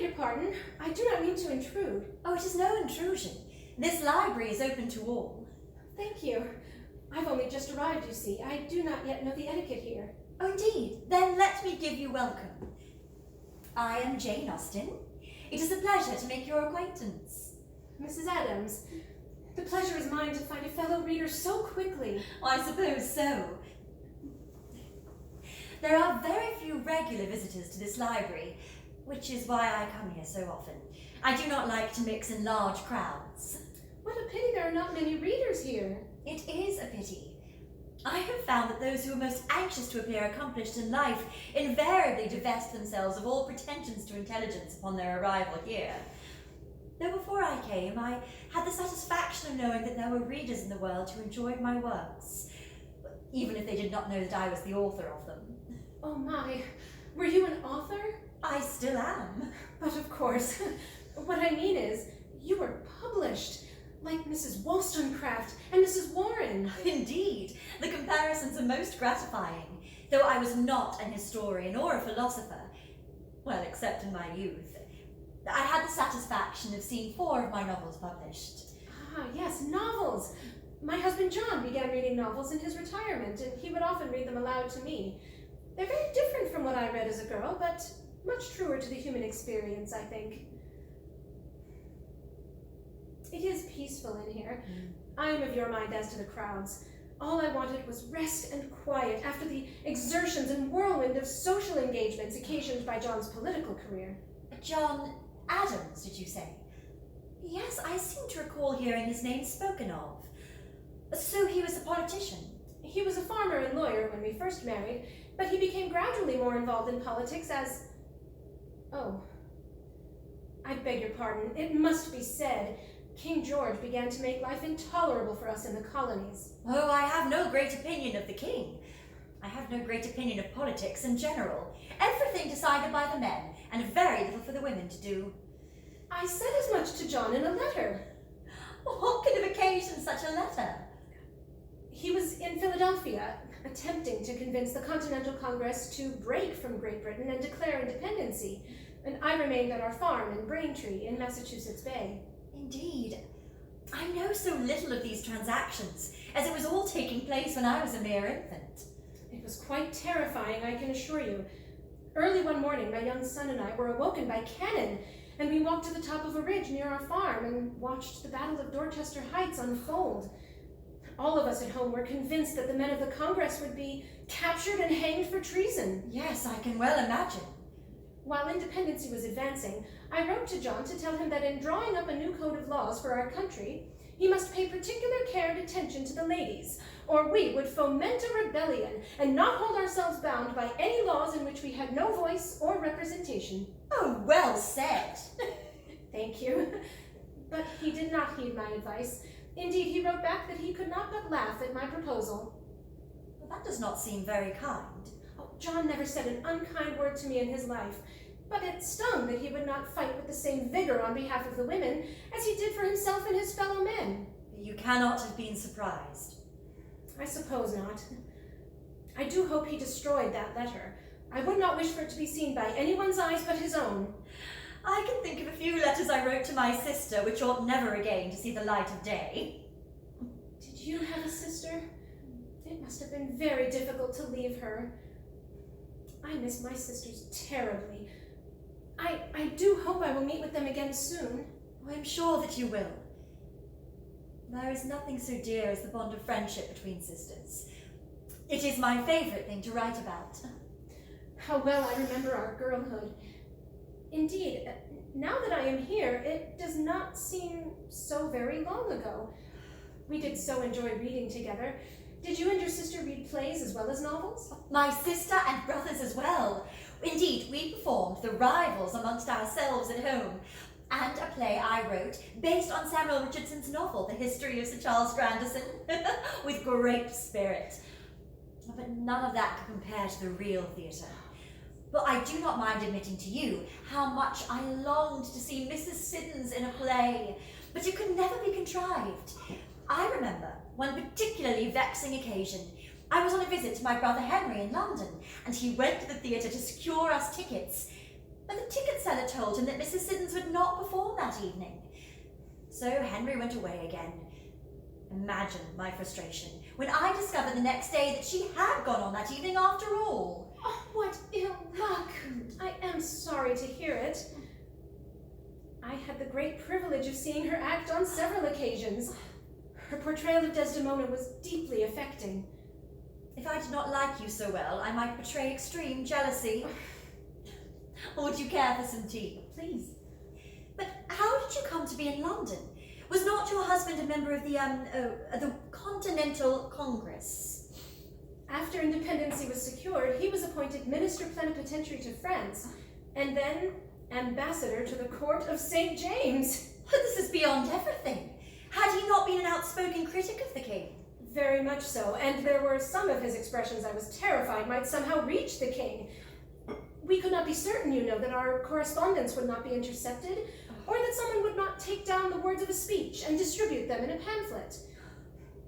your pardon. I do not mean to intrude. Oh, it is no intrusion. This library is open to all. Thank you. I've only just arrived, you see. I do not yet know the etiquette here. Oh, indeed. Then let me give you welcome. I am Jane Austen. It is a pleasure to make your acquaintance. Mrs. Adams, the pleasure is mine to find a fellow reader so quickly. I suppose so. There are very few regular visitors to this library, which is why I come here so often. I do not like to mix in large crowds. What a pity there are not many readers here. It is a pity. I have found that those who are most anxious to appear accomplished in life invariably divest themselves of all pretensions to intelligence upon their arrival here. Though before I came, I had the satisfaction of knowing that there were readers in the world who enjoyed my works, even if they did not know that I was the author of them. Oh my, were you an author? I still am. But of course. What I mean is, you were published, like Mrs. Wollstonecraft and Mrs. Warren. Indeed, the comparisons are most gratifying, though I was not an historian or a philosopher, well, except in my youth. I had the satisfaction of seeing 4 of my novels published. Ah, yes, novels. My husband John began reading novels in his retirement, and he would often read them aloud to me. They're very different from what I read as a girl, but much truer to the human experience, I think. It is peaceful in here. I am of your mind as to the crowds. All I wanted was rest and quiet after the exertions and whirlwind of social engagements occasioned by John's political career. John Adams, did you say? Yes, I seem to recall hearing his name spoken of. So he was a politician? He was a farmer and lawyer when we first married, but he became gradually more involved in politics as... Oh, I beg your pardon. It must be said, King George began to make life intolerable for us in the colonies. Oh, I have no great opinion of the king. I have no great opinion of politics in general. Everything decided by the men, and very little for the women to do. I said as much to John in a letter. What could have occasioned such a letter? He was in Philadelphia, attempting to convince the Continental Congress to break from Great Britain and declare independency, and I remained at our farm in Braintree in Massachusetts Bay. Indeed. I know so little of these transactions, as it was all taking place when I was a mere infant. It was quite terrifying, I can assure you. Early one morning, my young son and I were awoken by cannon, and we walked to the top of a ridge near our farm and watched the Battle of Dorchester Heights unfold. All of us at home were convinced that the men of the Congress would be captured and hanged for treason. Yes, I can well imagine. While independency was advancing, I wrote to John to tell him that in drawing up a new code of laws for our country, he must pay particular care and attention to the ladies, or we would foment a rebellion and not hold ourselves bound by any laws in which we had no voice or representation. Oh, well said. Thank you. But he did not heed my advice. Indeed, he wrote back that he could not but laugh at my proposal. Well, that does not seem very kind. Oh, John never said an unkind word to me in his life, but it stung that he would not fight with the same vigor on behalf of the women as he did for himself and his fellow men. You cannot have been surprised. I suppose not. I do hope he destroyed that letter. I would not wish for it to be seen by anyone's eyes but his own. I can think of a few letters I wrote to my sister which ought never again to see the light of day. Did you have a sister? It must have been very difficult to leave her. I miss my sisters terribly. I do hope I will meet with them again soon. I'm sure that you will. There is nothing so dear as the bond of friendship between sisters. It is my favourite thing to write about. How well I remember our girlhood. Indeed, now that I am here, it does not seem so very long ago. We did so enjoy reading together. Did you and your sister read plays as well as novels? My sister and brothers as well. Indeed, we performed The Rivals amongst ourselves at home, and a play I wrote based on Samuel Richardson's novel, The History of Sir Charles Grandison, with great spirit. But none of that could compare to the real theatre. But I do not mind admitting to you how much I longed to see Mrs. Siddons in a play, but it could never be contrived. I remember one particularly vexing occasion. I was on a visit to my brother Henry in London, and he went to the theatre to secure us tickets. but the ticket seller told him that Mrs. Siddons would not perform that evening. So Henry went away again. Imagine my frustration when I discovered the next day that she had gone on that evening after all. Oh, what ill luck! I am sorry to hear it. I had the great privilege of seeing her act on several occasions. Her portrayal of Desdemona was deeply affecting. If I did not like you so well, I might betray extreme jealousy. Or would you care for some tea? Please. But how did you come to be in London? Was not your husband a member of the Continental Congress? After independency was secured, he was appointed Minister Plenipotentiary to France, and then Ambassador to the Court of St. James. This is beyond everything. Had he not been an outspoken critic of the king? Very much so, and there were some of his expressions I was terrified might somehow reach the king. We could not be certain, you know, that our correspondence would not be intercepted, or that someone would not take down the words of a speech and distribute them in a pamphlet.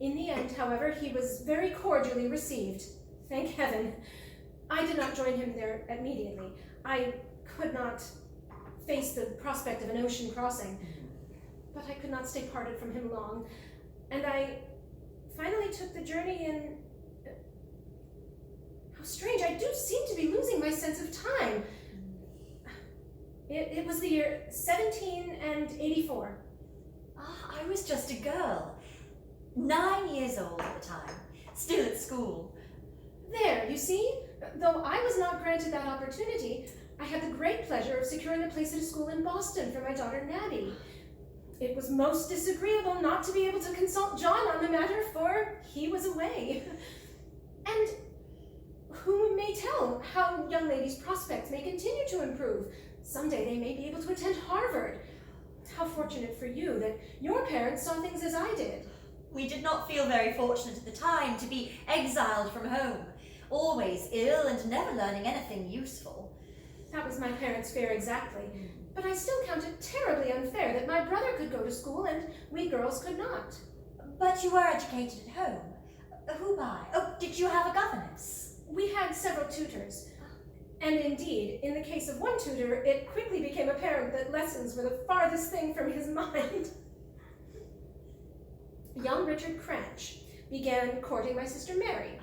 In the end, however, he was very cordially received. Thank heaven. I did not join him there immediately. I could not face the prospect of an ocean crossing, but I could not stay parted from him long, and I finally took the journey in... How strange, I do seem to be losing my sense of time. It was the year 1784. I was just a girl, 9 years old at the time, still at school. There, you see? Though I was not granted that opportunity, I had the great pleasure of securing a place at a school in Boston for my daughter Natty. It was most disagreeable not to be able to consult John on the matter, for he was away. And who may tell how young ladies' prospects may continue to improve? Someday they may be able to attend Harvard. How fortunate for you that your parents saw things as I did. We did not feel very fortunate at the time to be exiled from home, always ill and never learning anything useful. That was my parents' fear exactly. But I still count it terribly unfair that my brother could go to school and we girls could not. But you were educated at home. Who by? Oh, did you have a governess? We had several tutors. And indeed, in the case of one tutor, it quickly became apparent that lessons were the farthest thing from his mind. Young Richard Cranch began courting my sister Mary,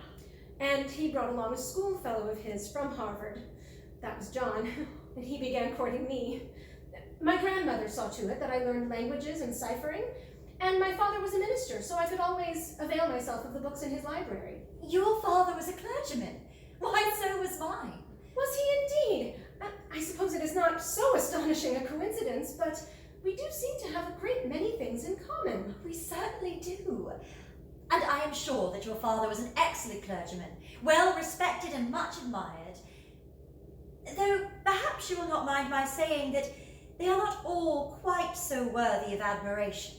and he brought along a schoolfellow of his from Harvard. That was John, and he began courting me. My grandmother saw to it that I learned languages and ciphering, and my father was a minister, so I could always avail myself of the books in his library. Your father was a clergyman. Why, so was mine. Was he indeed? I suppose it is not so astonishing a coincidence, but we do seem to have a great many things in common. We certainly do. And I am sure that your father was an excellent clergyman, well respected and much admired. Though perhaps you will not mind my saying that they are not all quite so worthy of admiration.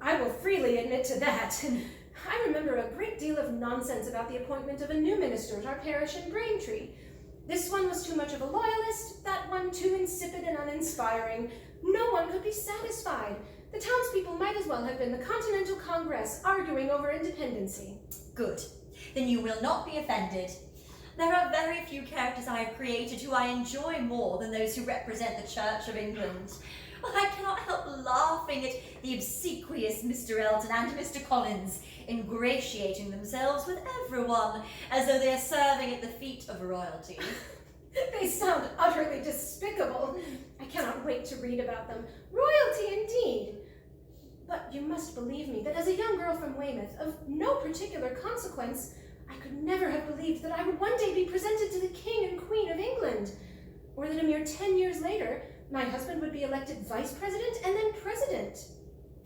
I will freely admit to that. I remember a great deal of nonsense about the appointment of a new minister at our parish in Braintree. This one was too much of a loyalist, that one too insipid and uninspiring. No one could be satisfied. The townspeople might as well have been the Continental Congress arguing over independency. Good. Then you will not be offended. There are very few characters I have created who I enjoy more than those who represent the Church of England. Well, I cannot help laughing at the obsequious Mr. Elton and Mr. Collins ingratiating themselves with everyone as though they are serving at the feet of royalty. They sound utterly despicable. I cannot wait to read about them. Royalty indeed. But you must believe me that as a young girl from Weymouth, of no particular consequence, I could never have believed that I would one day be presented to the King and Queen of England, or that a mere 10 years later, my husband would be elected Vice President and then President.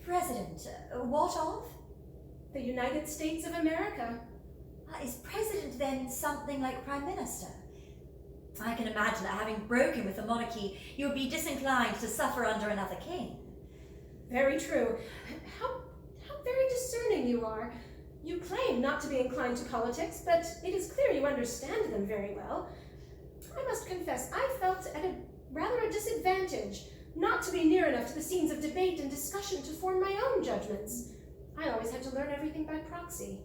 President? What of? The United States of America. Is President then something like Prime Minister? I can imagine that having broken with the monarchy, you would be disinclined to suffer under another king. Very true. How very discerning you are. You claim not to be inclined to politics, but it is clear you understand them very well. I must confess, I felt at rather a disadvantage not to be near enough to the scenes of debate and discussion to form my own judgments. I always had to learn everything by proxy.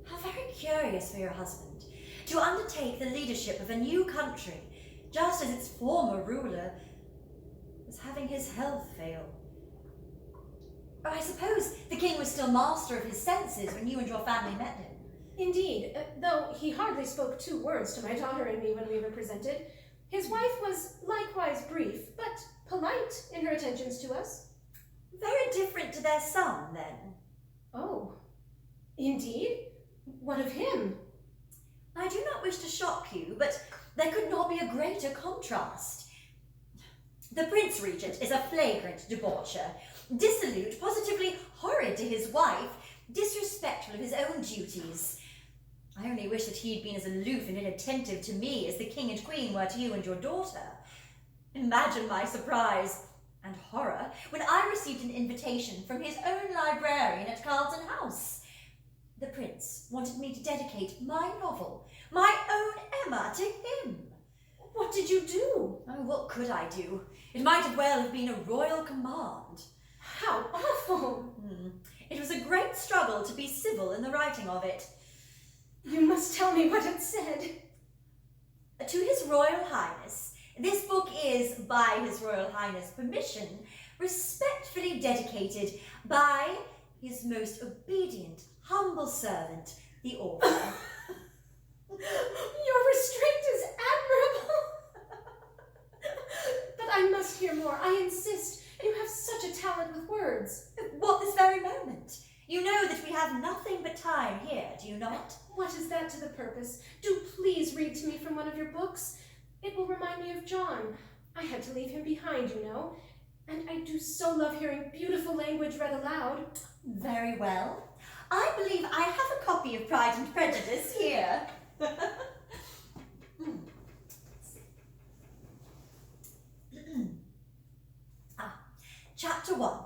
How very curious for your husband to undertake the leadership of a new country just as its former ruler was having his health fail. I suppose the king was still master of his senses when you and your family met him. Indeed, though he hardly spoke 2 words to my daughter and me when we were presented. His wife was likewise brief, but polite in her attentions to us. Very different to their son, then. Oh, indeed? What of him? I do not wish to shock you, but there could not be a greater contrast. The Prince Regent is a flagrant debaucher, dissolute, positively horrid to his wife, disrespectful of his own duties. I only wish that he had been as aloof and inattentive to me as the king and queen were to you and your daughter. Imagine my surprise and horror when I received an invitation from his own librarian at Carlton House. The prince wanted me to dedicate my novel, my own Emma, to him. What did you do? Oh, what could I do? It might as well have been a royal command. How awful! It was a great struggle to be civil in the writing of it. You must tell me what it said. To His Royal Highness, this book is, by His Royal Highness' permission, respectfully dedicated by His most obedient, humble servant, the author. Your restraint is admirable. But I must hear more. I insist. You have such a talent with words. What, this very moment? You know that we have nothing but time here, do you not? What is that to the purpose? Do please read to me from one of your books. It will remind me of John. I had to leave him behind, you know. And I do so love hearing beautiful language read aloud. Very well. I believe I have a copy of Pride and Prejudice here. Chapter 1.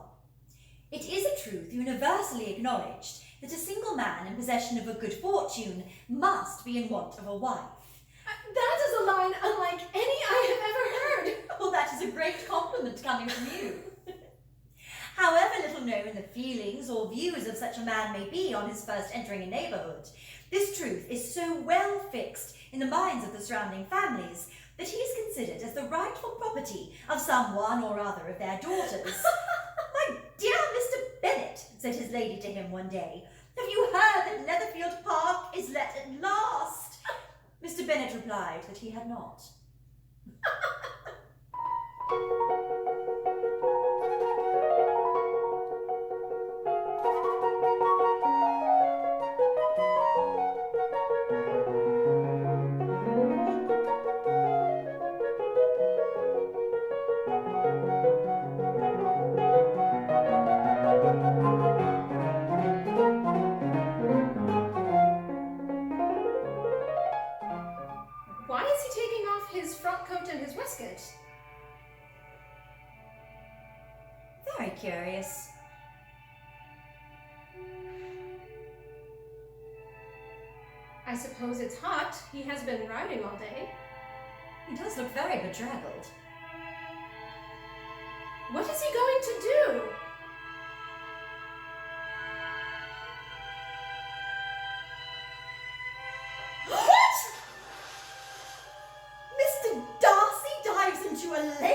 It is a truth universally acknowledged that a single man in possession of a good fortune must be in want of a wife. That is a line unlike any I have ever heard. Well, that is a great compliment coming from you. However little known the feelings or views of such a man may be on his first entering a neighbourhood, this truth is so well fixed in the minds of the surrounding families that he is considered as the rightful property of some one or other of their daughters. My dear Mr. Bennet, said his lady to him one day, have you heard that Netherfield Park is let at last? Mr. Bennet replied that he had not. Why is he taking off his frock coat and his waistcoat? Very curious. I suppose it's hot. He has been riding all day. He does look very bedraggled. What is he going to do? Mr. Darcy dives into a lake?